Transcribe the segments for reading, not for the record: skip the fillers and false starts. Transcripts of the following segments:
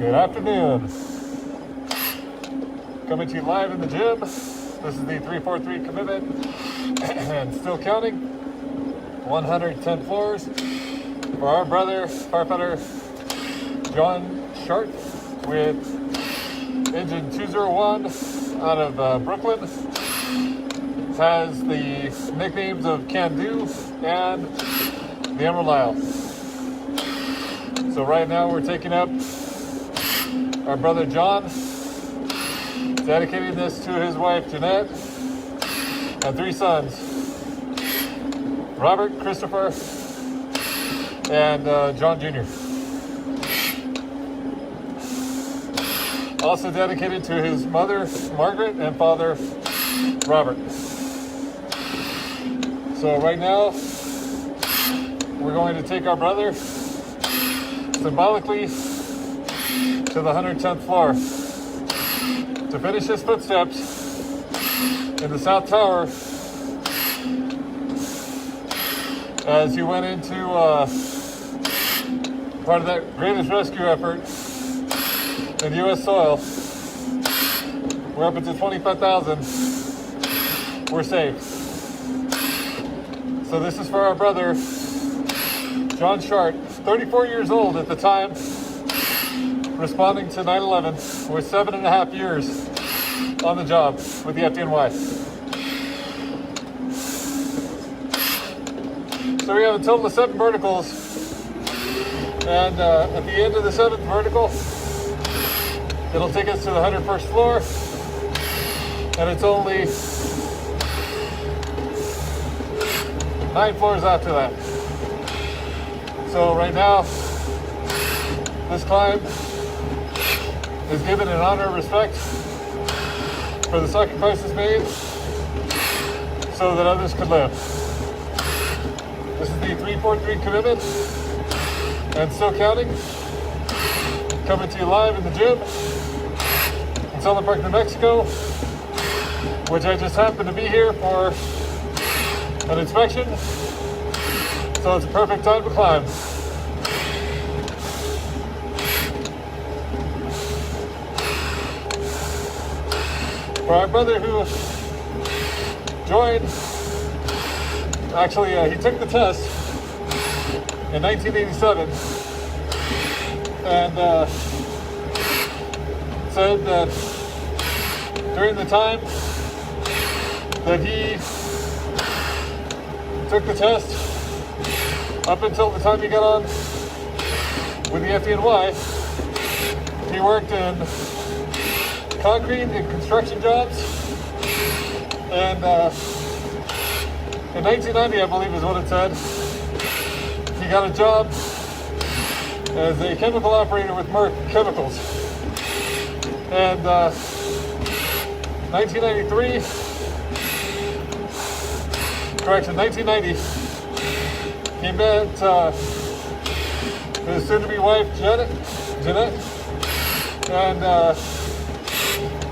Good afternoon. Coming to you live in the gym. This is the 343 commitment and still counting. 110 floors for our brother, firefighter John Schardt with engine 201 out of Brooklyn. Has the nicknames of Can Do and the Emerald Isle. So right now we're taking up our brother John, dedicating this to his wife Jeanette and 3 sons, Robert, Christopher, and John Jr. Also dedicated to his mother Margaret and father Robert. So right now we're going to take our brother symbolically to the 110th floor to finish his footsteps in the South Tower as he went into part of that greatest rescue effort in U.S. soil. We're up into 25,000. We're safe. So this is for our brother John Schardt, 34 years old at the time, responding to 9/11 with 7.5 years on the job with the FDNY. So we have a total of 7 verticals, and at the end of the 7th vertical, it'll take us to the 101st floor, and it's only 9 floors after that. So right now, this climb is given in honor and respect for the sacrifices made so that others could live. This is the 343 commitment and still counting. Coming to you live in the gym in Southern Park, New Mexico, which I just happened to be here for an inspection. So it's a perfect time to climb. For our brother who joined, actually he took the test in 1987 and said that during the time that he took the test, up until the time he got on with the FDNY, he worked in concrete and construction jobs, and in 1990, I believe is what it said, he got a job as a chemical operator with Merck Chemicals. And 1990, he met his soon-to-be wife, Jeanette, and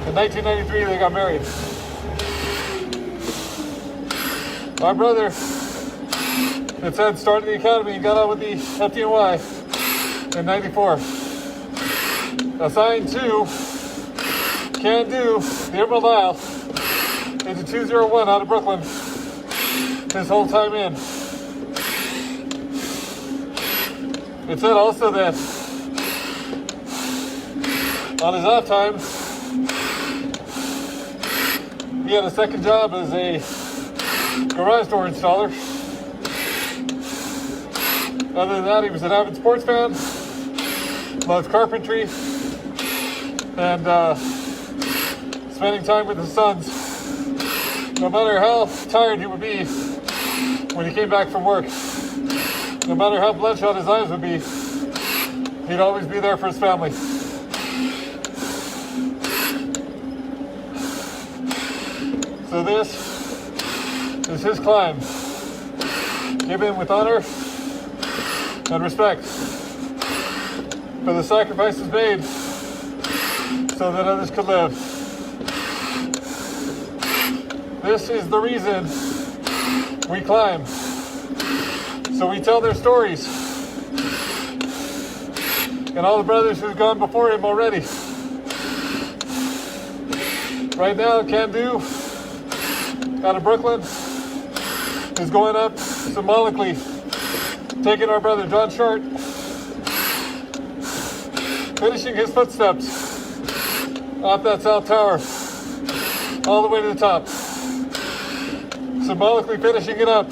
in 1993, they got married. My brother, it said, started the academy and got on with the FDNY in 94. Assigned to Can Do, the Emerald Isle, into 201 out of Brooklyn his whole time in. It said also that on his off time, he had a second job as a garage door installer. Other than that, he was an avid sports fan, loved carpentry, and spending time with his sons. No matter how tired he would be when he came back from work, no matter how bloodshot his eyes would be, he'd always be there for his family. So this is his climb, given with honor and respect for the sacrifices made so that others could live. This is the reason we climb. So we tell their stories and all the brothers who've gone before him already. Right now, Can-Do out of Brooklyn is going up symbolically, taking our brother John Schardt, finishing his footsteps off that South Tower, all the way to the top, symbolically finishing it up.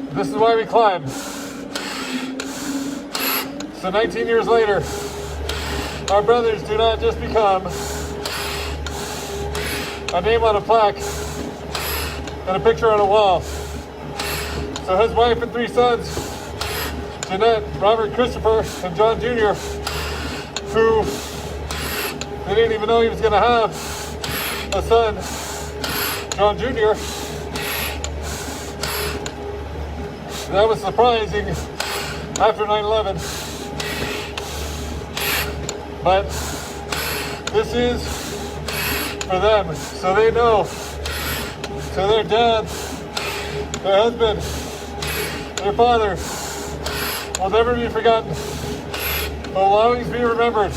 This is why we climb. So 19 years later, our brothers do not just become a name on a plaque and a picture on a wall. So his wife and 3 sons, Jeanette, Robert, Christopher, and John Jr., who they didn't even know he was going to have a son, John Jr. That was surprising after 9/11. But this is for them, so they know, so their dad, their husband, their father will never be forgotten, but will always be remembered.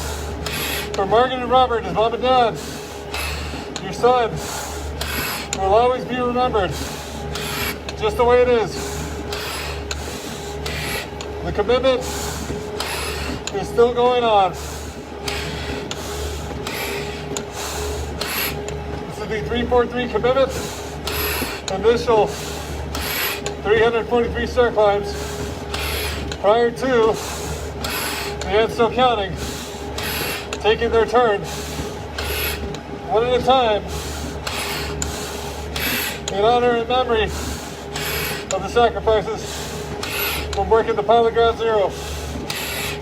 For Margaret and Robert, his mom and dad, your son will always be remembered, just the way it is. The commitment is still going on. This is the 343 commitment, initial 343 stair climbs prior to the end still counting, taking their turn one at a time in honor and memory of the sacrifices from working the pilot ground zero,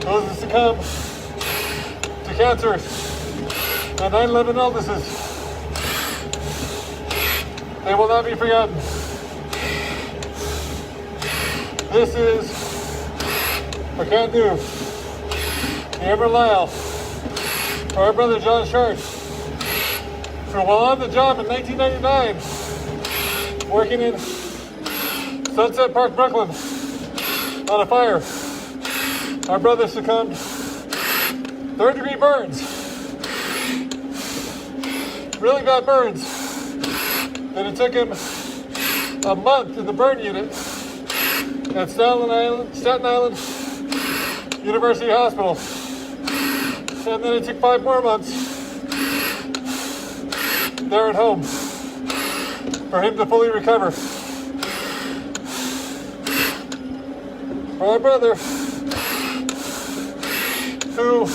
those who succumb to cancer and 9/11 illnesses. They will not be forgotten. This is for Can-Do, the Emerald Isle, for our brother John Schardt, for while on the job in 1999, working in Sunset Park, Brooklyn, on a fire. Our brother succumbed 3rd-degree burns. Really bad burns. And it took him a month in the burn unit at Staten Island University Hospital. And then it took 5 more months there at home for him to fully recover. For our brother, who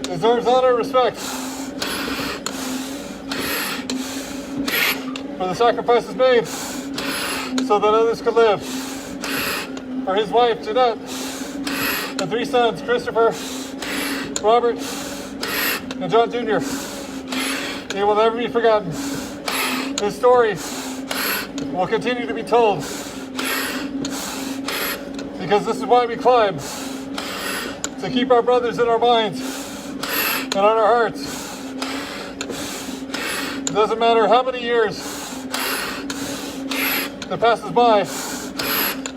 deserves honor and respect for the sacrifices made so that others could live. For his wife, Jeanette, and 3 sons, Christopher, Robert, and John Jr. He will never be forgotten. His story will continue to be told, because this is why we climb, to keep our brothers in our minds and on our hearts. It doesn't matter how many years that passes by,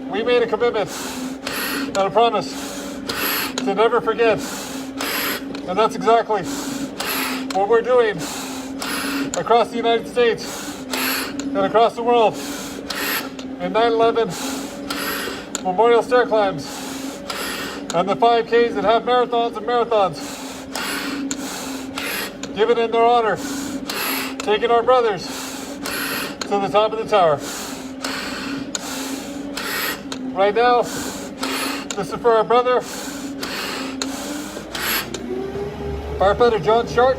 we made a commitment and a promise to never forget. And that's exactly what we're doing across the United States and across the world in 9/11 memorial stair climbs and the 5Ks that have marathons and marathons given in their honor, taking our brothers to the top of the tower. Right now, this is for our brother, firefighter John Schardt,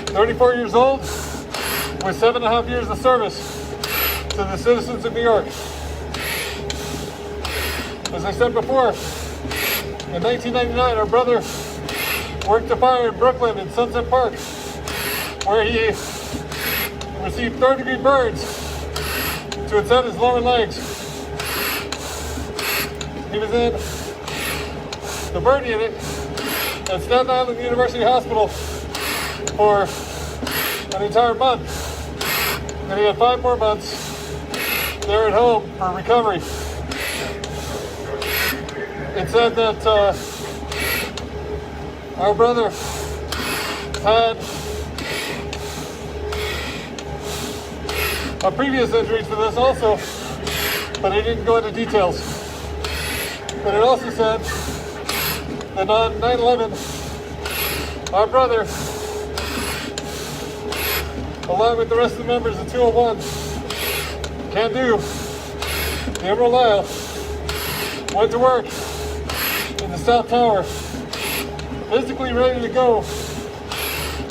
34 years old, with 7.5 years of service to the citizens of New York. As I said before, in 1999, our brother worked a fire in Brooklyn in Sunset Park, where he received 3rd-degree burns to his lower legs. He was in the burn unit at Staten Island University Hospital for an entire month. And he had 5 more months there at home for recovery. It said that our brother had a previous injury to this also, but he didn't go into details. But it also said that on 9/11, our brother, along with the rest of the members of 201, Can Do, the Emerald Isle, went to work in the South Tower, physically ready to go,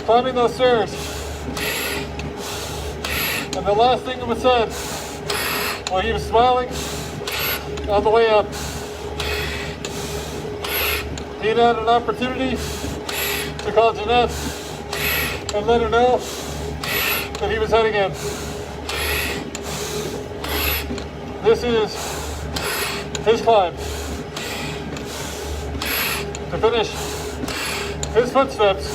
climbing those stairs. And the last thing that was said, while he was smiling on the way up, he had an opportunity to call Jeanette and let her know that he was heading in. This is his climb to finish his footsteps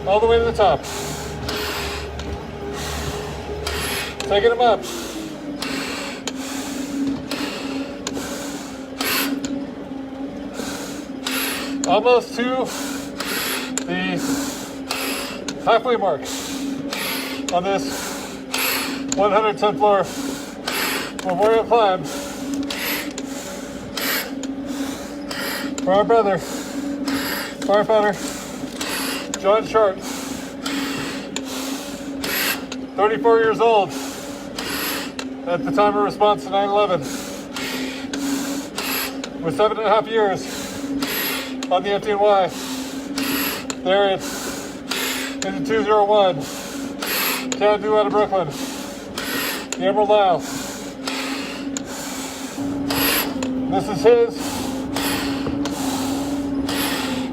all the way to the top. Taking him up. Almost to the halfway mark on this 110th floor memorial climb for our brother, firefighter John Schardt, 34 years old at the time of response to 9/11, with 7.5 years on the FDNY there in the 201, Can Do out of Brooklyn, the Emerald Isle. This is his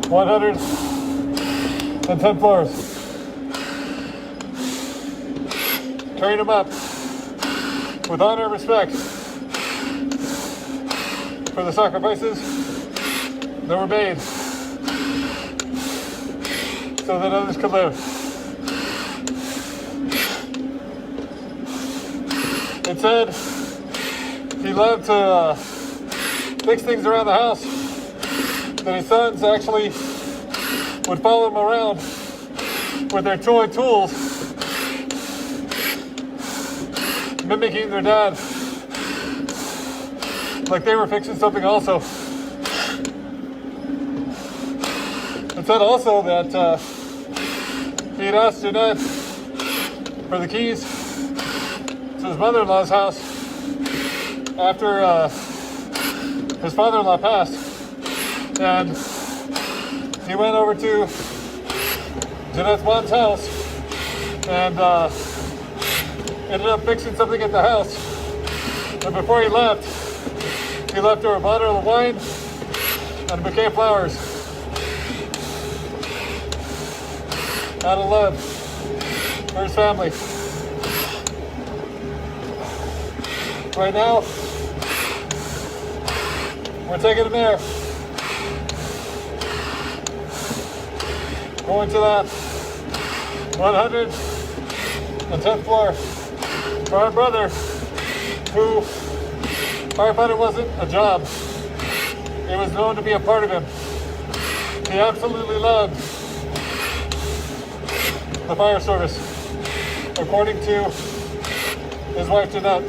110 floors. Carrying him up with honor and respect for the sacrifices that were made so that others could live. It said he loved to fix things around the house, that his sons actually would follow him around with their toy tools, mimicking their dad, like they were fixing something also. It said also that he had asked Jeanette for the keys to his mother-in-law's house after his father-in-law passed, and he went over to Jeanette's mom's house and ended up fixing something at the house. And before he left her a bottle of wine and a bouquet of flowers out of love for his family. Right now, we're taking him there. Going to that 110th floor for our brother, who firefighter wasn't a job. It was known to be a part of him. He absolutely loved the fire service, according to his wife Jeanette.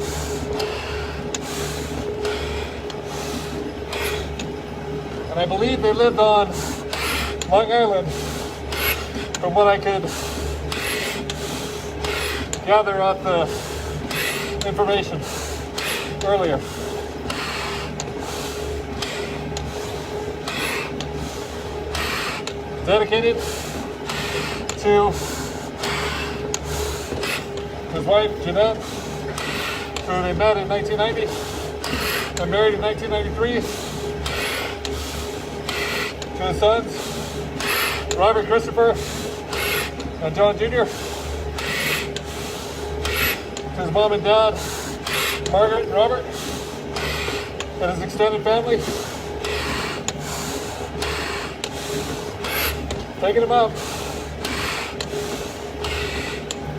And I believe they lived on Long Island, from what I could gather out the information earlier. Dedicated to his wife Jeanette, who they met in 1990 and married in 1993. To his sons, Robert, Christopher, and John Jr. To his mom and dad, Margaret and Robert, and his extended family. Taking him up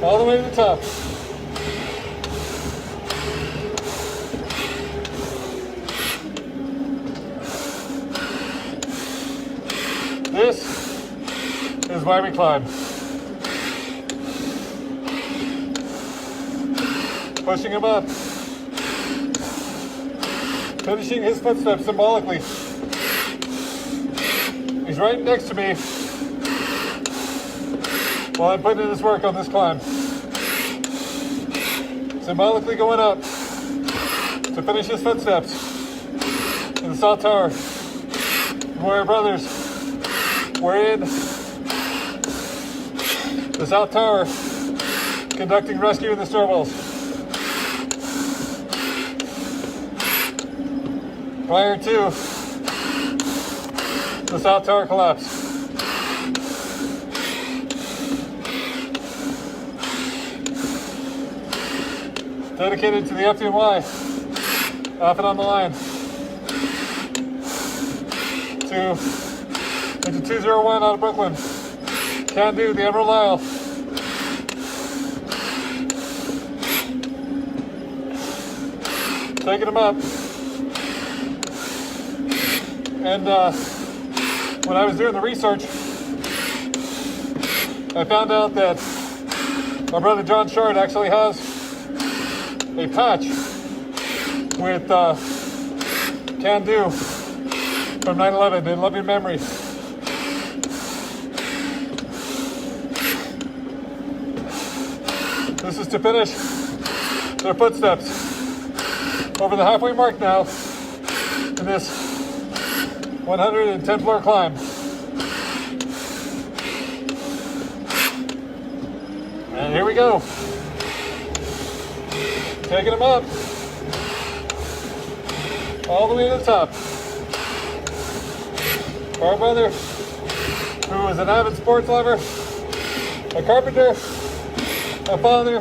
all the way to the top. This is why we climb. Pushing him up. Finishing his footsteps symbolically. He's right next to me while I'm putting in this work on this climb. Symbolically going up to finish his footsteps in the South Tower. Warrior Brothers, we're in the South Tower conducting rescue in the stairwells. Prior to the South Tower collapse. Dedicated to the FDNY, off and on the line. Into 201 out of Brooklyn. Can do, the Emerald Isle. Taking him up. And when I was doing the research, I found out that my brother John Schardt actually has a patch with Can Do from 9/11 in loving memory. This is to finish their footsteps over the halfway mark now in this 110 floor climb. And here we go. Taking them up all the way to the top. Our brother, who was an avid sports lover, a carpenter, a father, a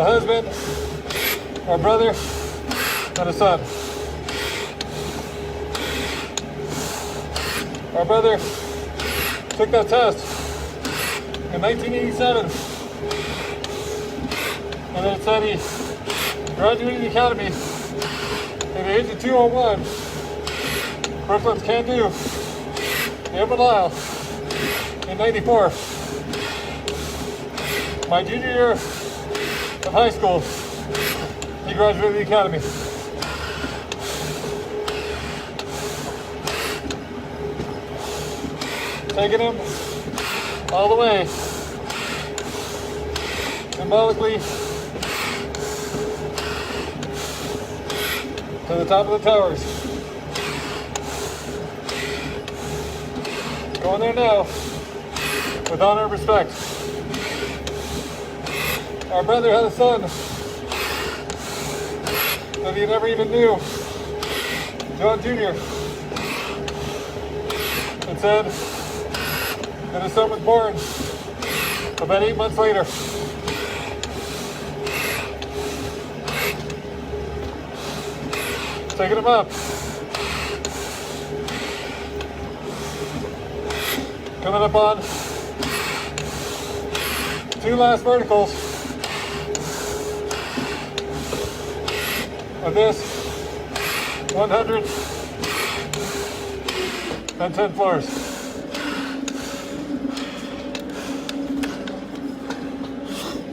husband, a brother, and a son. Our brother took that test in 1987, and then it said he graduated the academy at the age of 201. Brooklyn's Can Do, the Emerald Isle, in 94. My junior year of high school, he graduated the academy. Taking him all the way, symbolically, to the top of the towers. Going there now, with honor and respect. Our brother had a son that he never even knew, John Jr. It said that his son was born about 8 months later. Taking him up. Coming up on 2 last verticals of this 110 floors.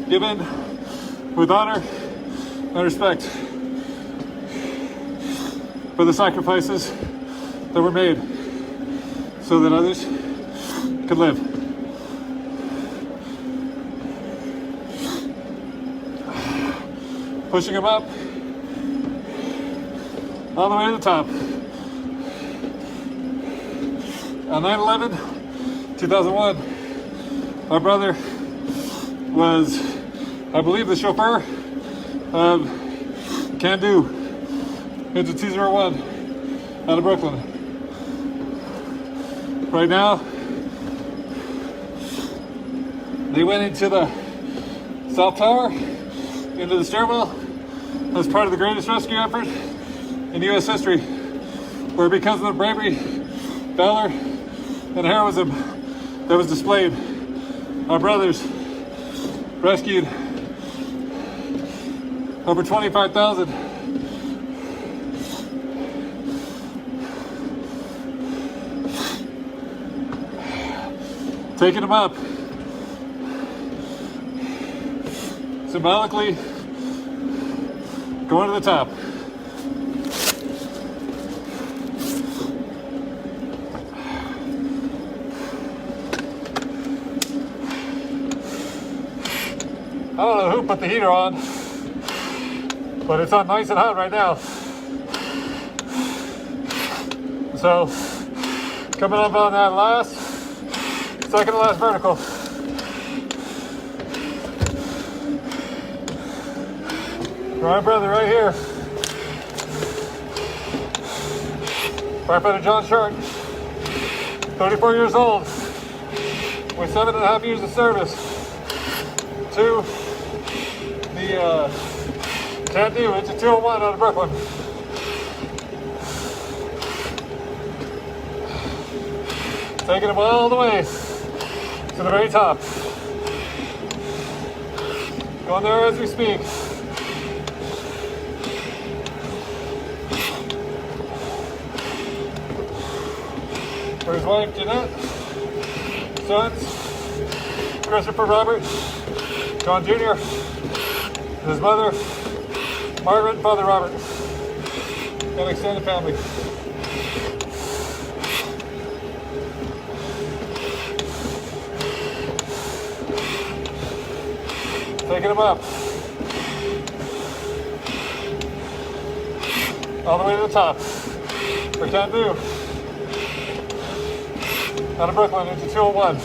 Given with honor and respect for the sacrifices that were made so that others could live. Pushing him up all the way to the top. On 9/11/2001, our brother was, I believe, the chauffeur of Can Do into 201 out of Brooklyn. Right now, they went into the South Tower, into the stairwell, as part of the greatest rescue effort in U.S. history, where because of the bravery, valor, and heroism that was displayed, our brothers rescued over 25,000 taking him up. Symbolically going to the top. I don't know who put the heater on, but it's on nice and hot right now. So, coming up on that second to last vertical. My brother right here. Firefighter John Schardt, 34 years old, with 7.5 years of service to the Can't Do. It's a 201 out of Brooklyn. Taking him all the way to the very top. Going there as we speak. For his wife Jeanette, sons Christopher Robert, John Jr., his mother Margaret, and father Robert, and extended family. Taking him up all the way to the top. For Can't Do. Out of Brooklyn into 201.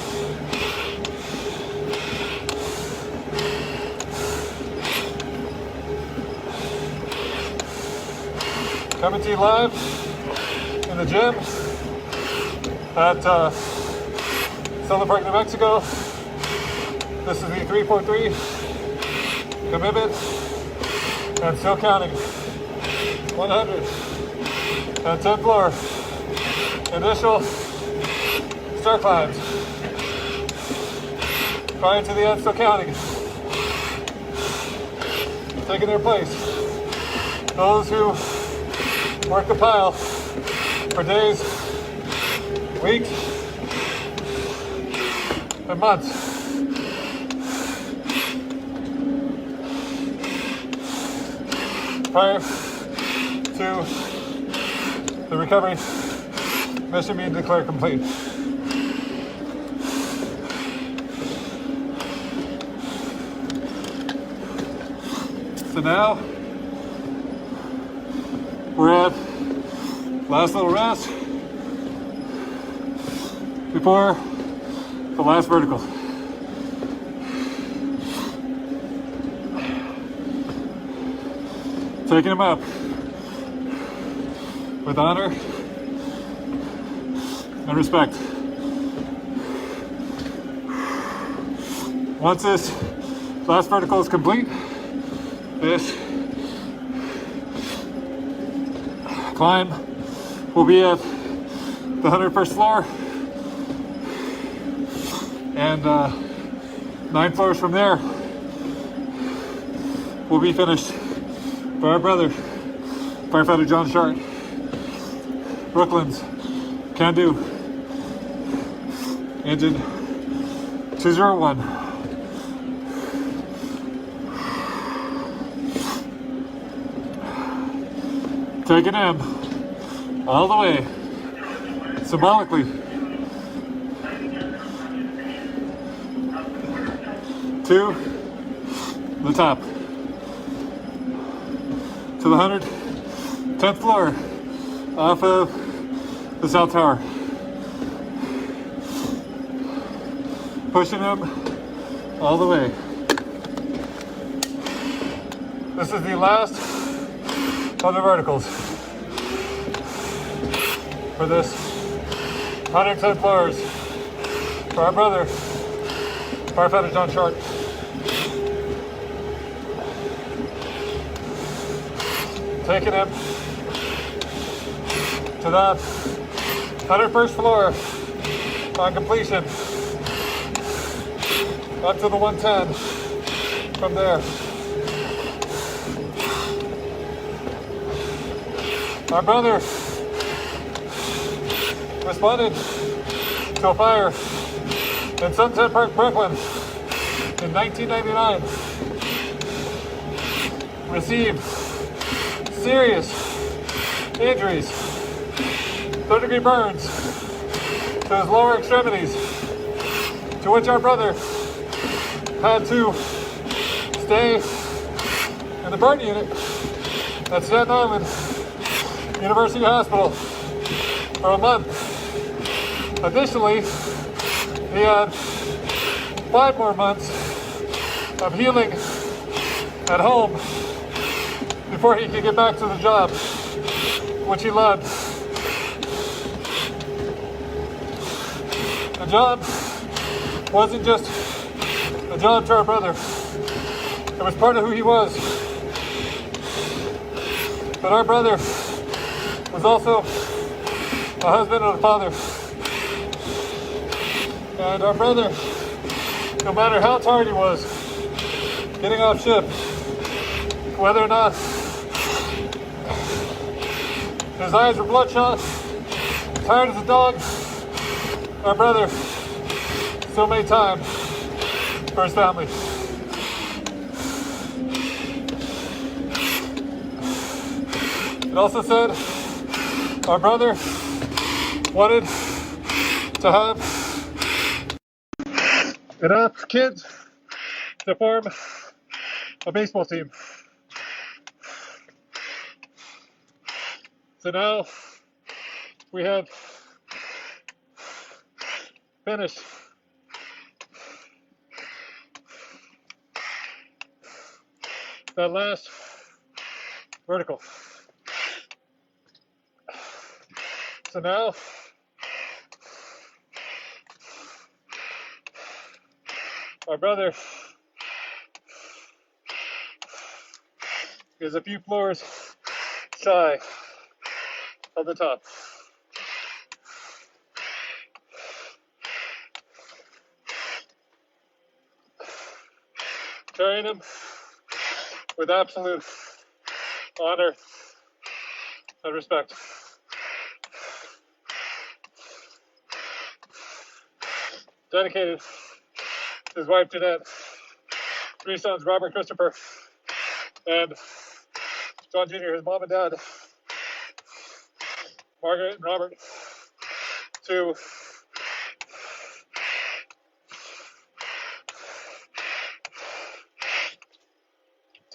Coming to you live in the gym at Southern Park, New Mexico. This is the 343 commitment and still counting. 110th floor. Initial start climbs. Prior to the end, still counting. Taking their place. Those who work the pile for days, weeks, and months. Prior to the recovery mission being declared complete. So now we're at last little rest before the last vertical. Taking him up with honor and respect. Once this last vertical is complete, this climb will be at the 101st floor, and 9 floors from there will be finished by our brother, Firefighter John Schardt, Brooklyn's Can Do, engine 201. Taking him all the way, symbolically, to the top, to the 110th floor off of the South Tower. Pushing him all the way. This is the last of the verticals for this 110 floors for our brother, Firefighter John Schardt. Taking him to the 101st floor on completion, up to the 110 from there. Our brother responded to a fire in Sunset Park, Brooklyn in 1999 received serious injuries, third-degree burns to his lower extremities, to which our brother had to stay in the burn unit at Staten Island University Hospital for a month. Additionally, he had 5 more months of healing at home before he could get back to the job, which he loved. The job wasn't just a job to our brother. It was part of who he was. But our brother was also a husband and a father. And our brother, no matter how tired he was getting off shift, whether or not his eyes were bloodshot, tired as a dog, our brother still made time for his family. It also said our brother wanted to have enough kids to form a baseball team. So now we have finished that last vertical. So now our brother is a few floors shy of the top. Carrying him with absolute honor and respect. Dedicated to his wife Jeanette, 3 sons Robert, Christopher, and John Jr., his mom and dad, Margaret and Robert, to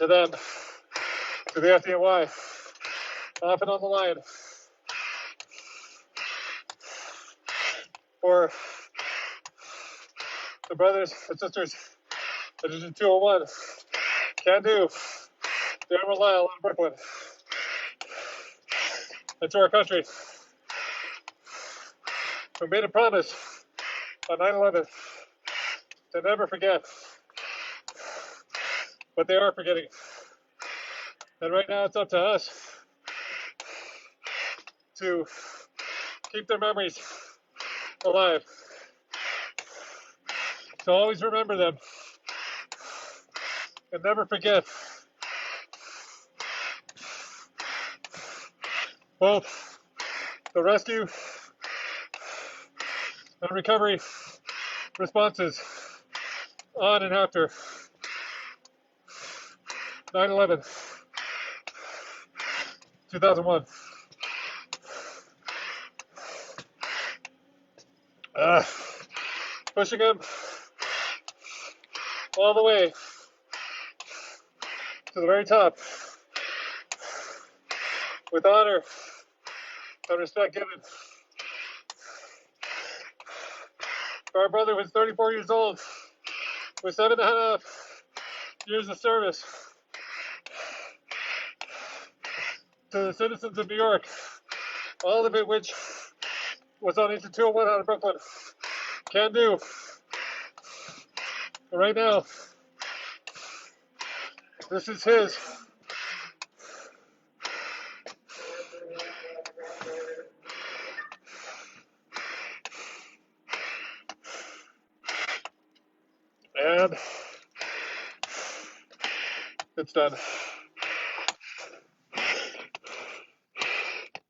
them, to the FDNY, off and on the line, for the brothers and sisters at Division 201, Can Do, the Emerald Isle in Brooklyn, and to our country, who made a promise on 9/11 to never forget, but they are forgetting. And right now it's up to us to keep their memories alive. So always remember them and never forget both the rescue and recovery responses on and after 9/11, 2001. Pushing him all the way to the very top with honor and respect given. Our brother was 34 years old with 7.5 years of service to the citizens of New York, all of it which was on Engine 201 out of Brooklyn. Can Do. And right now, this is his and it's done.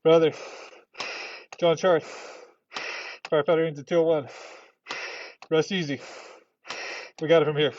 Brother John Schardt, firefighter Engine 201, Rest easy. We got it from here.